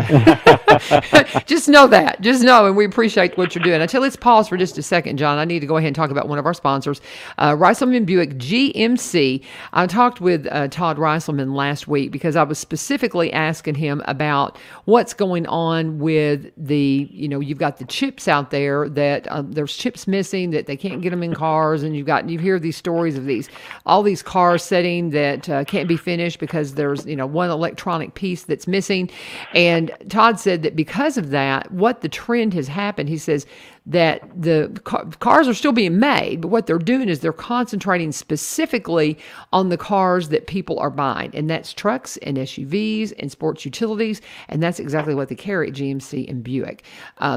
Just know that. Just know, and we appreciate what you're doing. Let's pause for just a second, John. I need to go ahead and talk about one of our sponsors, Reiselman Buick GMC. I talked with Todd Reiselman last week because I was specifically asking him about what's going on with you've got the chips out there that there's chips missing, that they can't get them in cars, and you hear these stories of all these cars sitting that can't be finished because there's one electronic piece that's missing. And Todd said that because of that, what the trend has happened, he says that the cars are still being made, but what they're doing is they're concentrating specifically on the cars that people are buying, and that's trucks and SUVs and sports utilities, and that's exactly what they carry at GMC and Buick.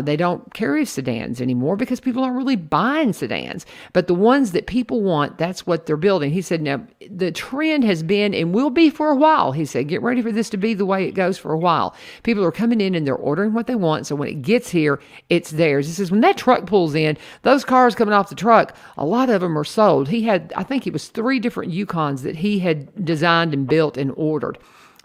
They don't carry sedans anymore because people aren't really buying sedans, but the ones that people want, that's what they're building. He said, now, the trend has been and will be for a while. He said, get ready for this to be the way it goes for a while. People are coming in and they're ordering what they want, so when it gets here, it's theirs. He says, when that truck pulls in, those cars coming off the truck, a lot of them are sold. He had, I think it was 3 different Yukons that he had designed and built and ordered.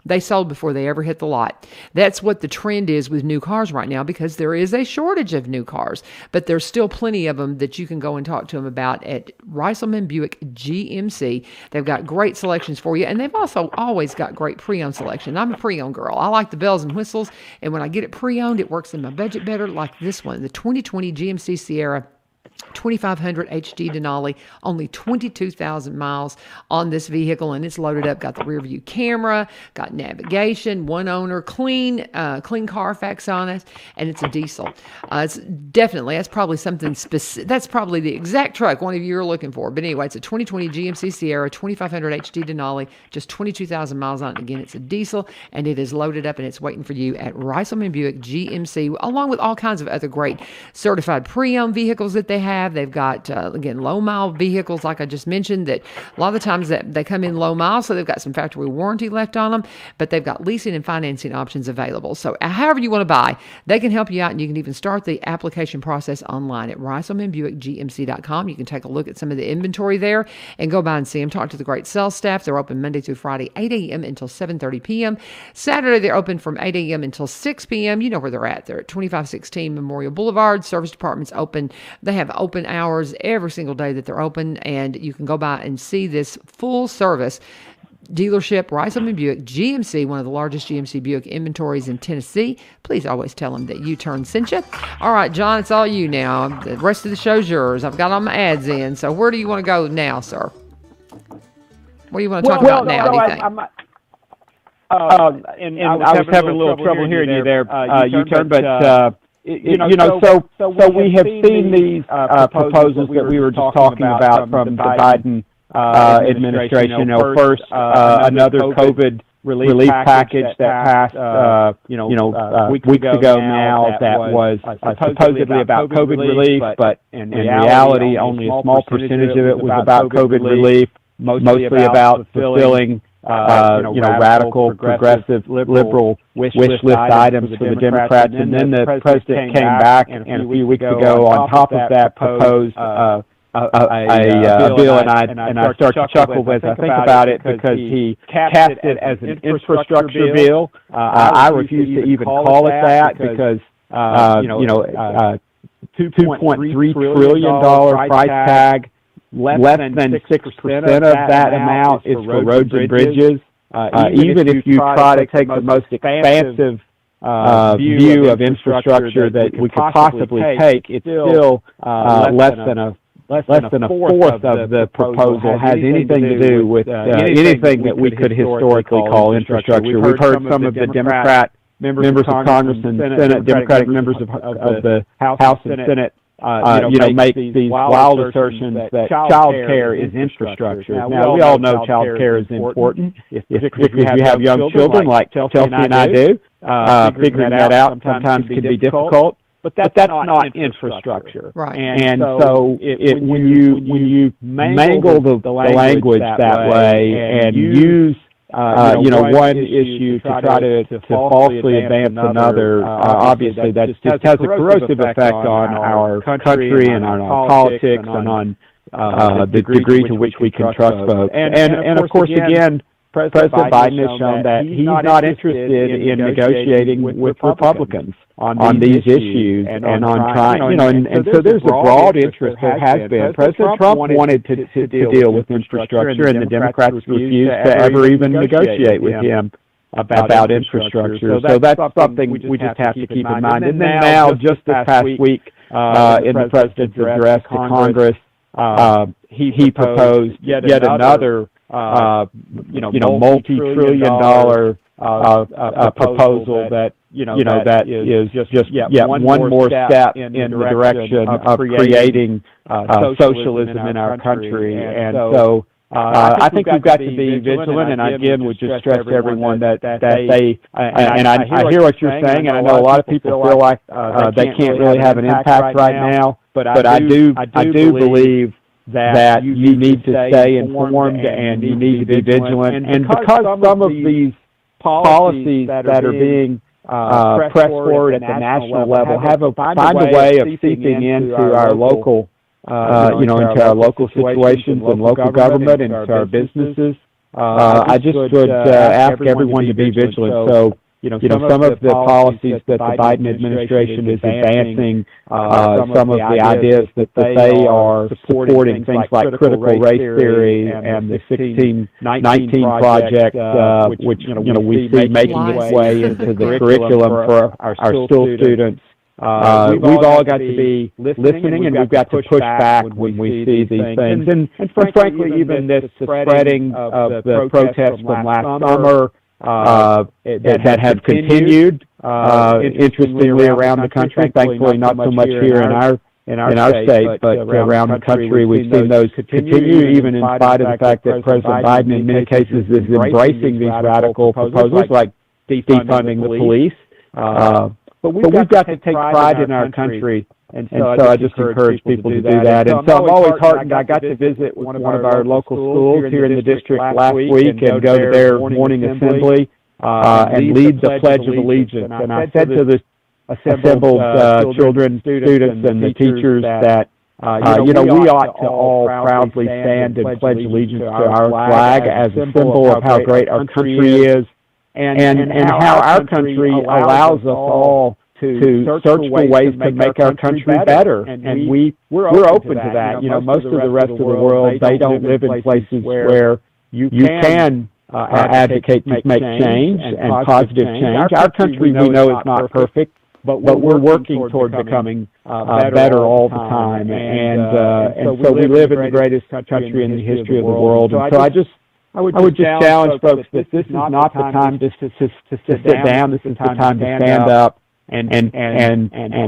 They sold before they ever hit the lot. That's what the trend is with new cars right now, because there is a shortage of new cars, but there's still plenty of them that you can go and talk to them about at Reiselman Buick GMC. They've got great selections for you, and they've also always got great pre-owned selection. I'm a pre-owned girl. I like the bells and whistles, and when I get it pre-owned, it works in my budget better, like this one, the 2020 GMC Sierra 2500 HD Denali, only 22,000 miles on this vehicle, and it's loaded up. Got the rear view camera, got navigation, one owner, clean Carfax on it, and it's a diesel. It's definitely, that's probably something specific. That's probably the exact truck one of you are looking for. But anyway, it's a 2020 GMC Sierra 2500 HD Denali, just 22,000 miles on it. Again, it's a diesel, and it is loaded up, and it's waiting for you at Reiselman Buick GMC, along with all kinds of other great certified pre-owned vehicles that they have. They've got, again, low-mile vehicles, like I just mentioned, that a lot of the times that they come in low-mile, so they've got some factory warranty left on them, but they've got leasing and financing options available. So however you want to buy, they can help you out, and you can even start the application process online at ReiselmanBuickGMC.com. You can take a look at some of the inventory there and go by and see them. Talk to the great sales staff. They're open Monday through Friday, 8 a.m. until 7:30 p.m. Saturday, they're open from 8 a.m. until 6 p.m. You know where they're at. They're at 2516 Memorial Boulevard. Service department's open. They have open hours every single day that they're open, and you can go by and see this full service dealership, Reiselman Buick GMC, one of the largest GMC Buick inventories in Tennessee. Please always tell them that U-Turn sent you. All right, John, it's all you now. The rest of the show's yours. I've got all my ads in, so where do you want to go now, sir? What do you want to talk about now, do you think? And I was having a little trouble hearing you there, U-Turn, but so we have seen these proposals that we were just talking about from the Biden administration. First, another COVID relief package that passed, weeks ago now, that was supposedly about COVID relief, but in reality, only a small percentage of it was about COVID relief, mostly about fulfilling radical, progressive, liberal wish list items for the Democrats. And then the president came back and a few weeks ago, on top of that, proposed a bill, and I start to chuckle as I think about it, because he cast it as an infrastructure bill. I refuse to even call it that, because $2.3 trillion price tag. Less than 6% of that amount is for roads and bridges. Even if you try to take the most expansive view of infrastructure that we could possibly take, it's still less than a fourth of the proposal has anything to do with anything that we could historically call infrastructure. We've heard some of the Democrat members of Congress and Senate, Democratic members of the House and Senate, make these wild assertions that child care is infrastructure. Now, we all know child care is important, particularly if you have young children like Chelsea and I do. Figuring that out sometimes can be difficult, but that's not infrastructure. Right. And so when you mangle the language that way and use one issue to try to falsely advance another, obviously that just has a corrosive effect on our country and on our politics and on the degree to which we can trust folks. And of course, again, President Biden has shown that he's not interested in negotiating with Republicans on these issues and on trying, and so there's a broad interest that has been. President Trump wanted to deal with infrastructure, and the Democrats refused to ever even negotiate with him about infrastructure. So that's something we just have to keep in mind. And then now, just this past week, in the President's address to Congress, he proposed yet another multi-trillion-dollar proposal that that is just one more step in the direction of creating socialism in our country. And so I think we've got to be vigilant, and I again would just stress to everyone that they, and I hear what you're saying, and I know a lot of people feel like they can't really have an impact right now, but I do believe that you need to stay informed and you need to be vigilant. And because some of these policies that are being pressed forward at the national level find a way of seeping into our local, into our local situations and local government and into our businesses. I just would ask everyone to be vigilant. So, some of the policies that the Biden administration is advancing, some of the ideas that they are supporting, things like critical race theory and the 1619 project, which we see making its way into the curriculum for our school students. We've all got to be listening, and we've got to push back when we see these things. And frankly, even the spreading of the protests from last summer that have continued, interestingly, around the country. Thankfully, not so much here in our state, but around the country, we've seen those continue, even in spite of the fact that President Biden, in many cases, is embracing these radical proposals like defunding the police. But we've got to take pride in our country, and so I just encourage people to do that. And so I'm always heartened. I got to visit one of our local schools here in the district last week and go to their morning assembly and lead the Pledge of Allegiance. And I said to the assembled children, students, and the teachers that, we ought to all proudly stand and pledge allegiance to our flag as a symbol of how great our country is. And how our country allows us all to search for ways to make our country better. And we're open to that. Most of the rest of the world, they don't live in places where you can advocate to make change and positive change. Our country, we know, is not perfect, but we're working toward becoming better all the time. And so we live in the greatest country in the history of the world. And so I would just challenge folks that this is not the time to sit down. This is the time to stand up and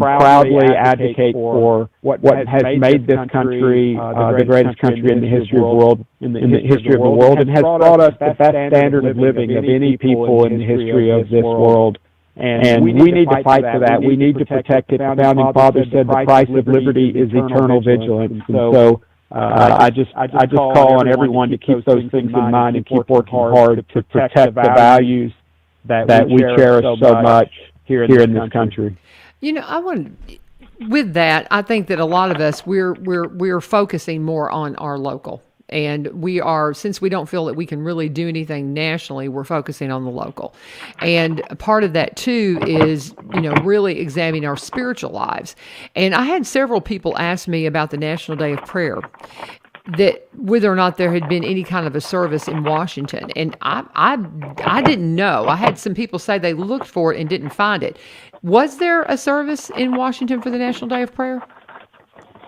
proudly advocate for what has made this country the greatest country in the history of the world, and has brought us the best standard of living of any people in the history of this world. And we need to fight for that. We need to protect it. The Founding Fathers said the price of liberty is eternal vigilance. And so I just call on everyone to keep those things in mind and keep working hard to protect the values that we cherish so much here in this country. With that, I think that a lot of us we're focusing more on our local. And we are, since we don't feel that we can really do anything nationally, we're focusing on the local. And part of that, too, is, really examining our spiritual lives. And I had several people ask me about the National Day of Prayer, that whether or not there had been any kind of a service in Washington. And I didn't know. I had some people say they looked for it and didn't find it. Was there a service in Washington for the National Day of Prayer?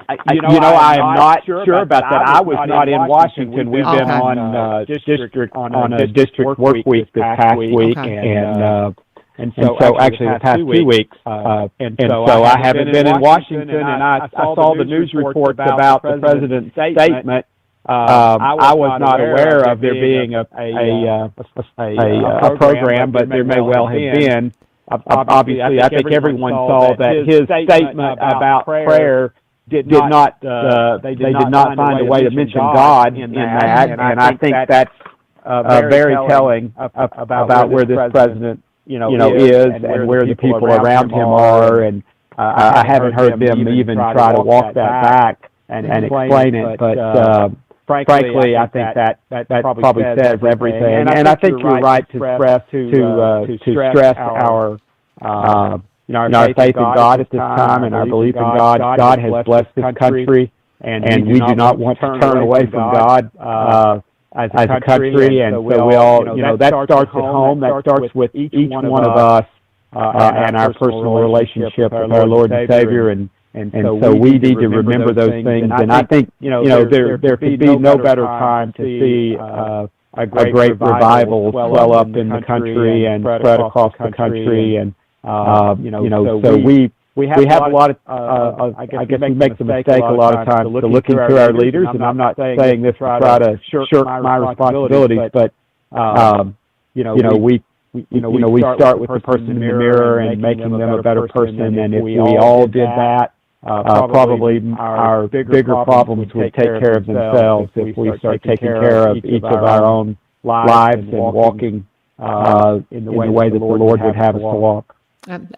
I am not sure about that. I was not in Washington. We've been on a district work week this past week, and so actually the past 2 weeks. And so I haven't been in Washington, and I saw the news reports about the president's statement. I was not aware of there being a program, but there may well have been. Obviously, I think everyone saw that his statement about prayer they did not find a way to mention God in that, and I think that's very telling about where this president is and where the people around him are, and I haven't heard them even try to walk that back and explain it, but frankly, I think that probably says everything, and I think you're right to stress our our faith in God at this time and our belief in God. God has blessed this country, and we do not want to turn away from God as a country. And so we all, that starts at home. That starts with each one of us and our personal relationship with our Lord and Savior. And so we need to remember those things. And I think, there could be no better time to see a great revival swell up in the country and spread across the country. And So we have a lot of, I guess we make the mistake a lot of times to looking through our leaders, and I'm not saying this to try to shirk my responsibilities, but, we start with the person in the mirror and making them a better person, and if we all did that, probably our bigger problems would take care of themselves if we start taking care of each of our own lives and walking in the way that the Lord would have us to walk.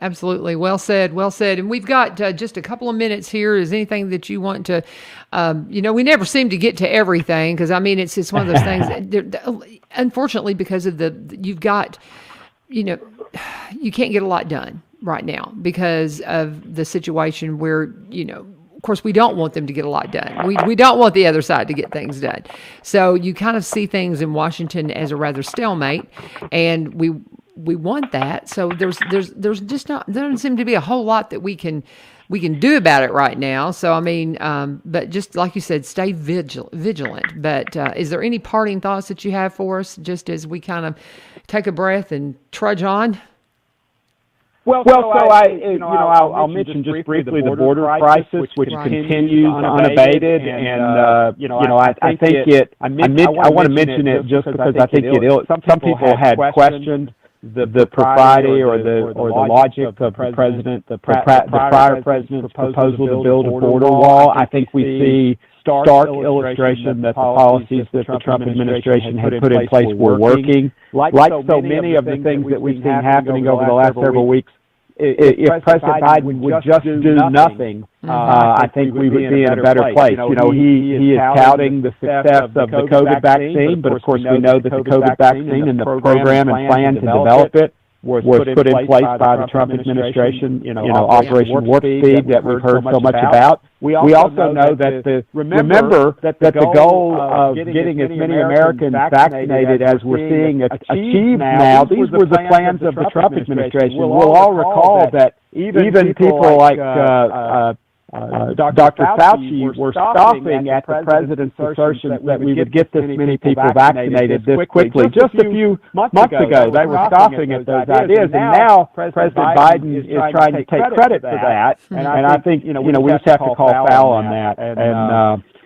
Absolutely. Well said. Well said. And we've got just a couple of minutes here. Is anything that you want to, we never seem to get to everything because, I mean, it's one of those things that unfortunately, because of you've got, you can't get a lot done right now because of the situation where, of course, we don't want them to get a lot done. We don't want the other side to get things done. So you kind of see things in Washington as a rather stalemate, and we want that. So there's just not, there doesn't seem to be a whole lot that we can do about it right now. So, I mean, but just like you said, stay vigilant. But is there any parting thoughts that you have for us just as we kind of take a breath and trudge on? I'll mention just briefly the border crisis, which continues unabated, and I want to mention it just because I think some people had questioned the propriety or the logic of the prior president's proposal to build a border wall. I think we see stark illustration that the policies that the Trump administration had put in place were working. Like so many of the things that we've seen happening over the last several weeks, if President Biden would just do nothing, I think we would be in a better place. He is touting the success of the COVID vaccine, but of course we know that the COVID vaccine and the program and plan to develop it was put in place by the Trump administration, Operation Warp Speed that we've heard so much about. We also know that remember that the goal of getting as many Americans vaccinated as we're seeing achieved now, these were the plans of the Trump administration. We'll all recall that even people like Dr. Fauci were scoffing at the president's assertion that we would get this many people vaccinated this quickly. Just a few months ago, they were scoffing at those ideas, and now President Biden is trying to take credit for that. And I think we just have to call foul on that.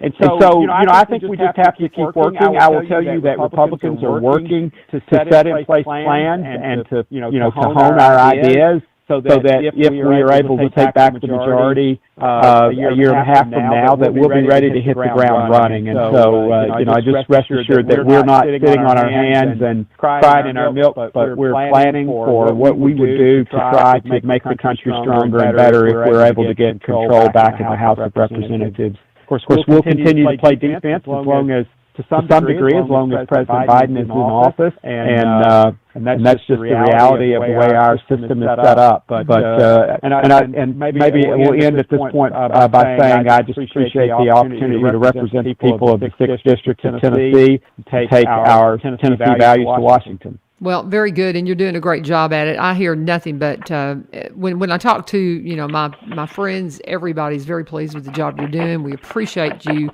And so, I think we just have to keep working. I will tell you that Republicans are working to set in place plans and to hone our ideas, so that if we are able to take back the majority a year and a half from now, that we'll be ready to hit the ground running. And so, I just rest assured that we're not sitting on our hands and crying in our milk, but we're planning for what we would do to try to make the country stronger and better if we're able to get control back in the House of Representatives. Of course, we'll continue to play defense as long as, to some degree, as long as President Biden is in office, and that's just the reality of the way our system is set up. But maybe we'll end at this point by saying I just appreciate the opportunity to represent the people of the 6th District in Tennessee, take our Tennessee values to Washington. Well, very good, and you're doing a great job at it. I hear nothing but when I talk to my friends, everybody's very pleased with the job you're doing. We appreciate you,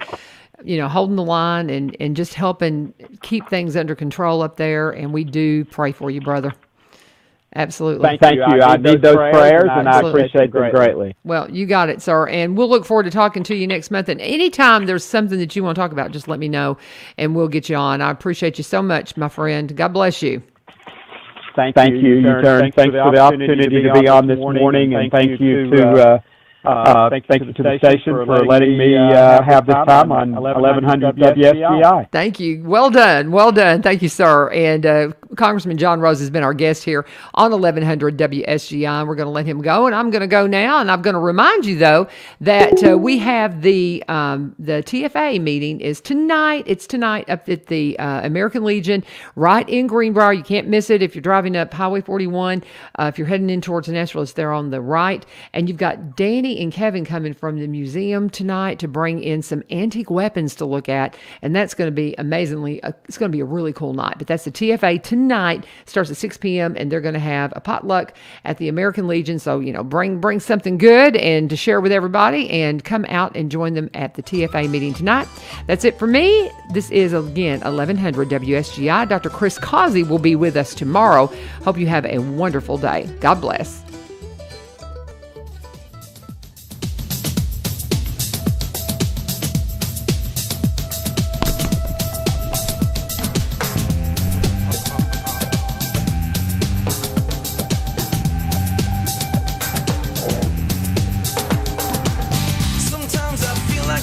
holding the line and just helping keep things under control up there. And we do pray for you, brother. Absolutely. Thank you. I need those prayers, and I appreciate them greatly. Well, you got it, sir. And we'll look forward to talking to you next month. And anytime there's something that you want to talk about, just let me know, and we'll get you on. I appreciate you so much, my friend. God bless you. Thank you, Utern. Thanks for the opportunity to be on this morning, and thank you to the station for letting me have this time on 1100 WSGI. Thank you. Well done. Well done. Thank you, sir. And Congressman John Rose has been our guest here on 1100 WSGI. We're going to let him go, and I'm going to go now. And I'm going to remind you, though, that we have the TFA meeting is tonight. It's tonight up at the American Legion right in Greenbrier. You can't miss it if you're driving up Highway 41. If you're heading in towards Nashville, it's there on the right. And you've got Danny and Kevin coming from the museum tonight to bring in some antique weapons to look at. And that's going to be it's going to be a really cool night. But that's the TFA tonight. Starts at 6 p.m. and they're going to have a potluck at the American Legion. So, bring something good and to share with everybody, and come out and join them at the TFA meeting tonight. That's it for me. This is, again, 1100 WSGI. Dr. Chris Causey will be with us tomorrow. Hope you have a wonderful day. God bless.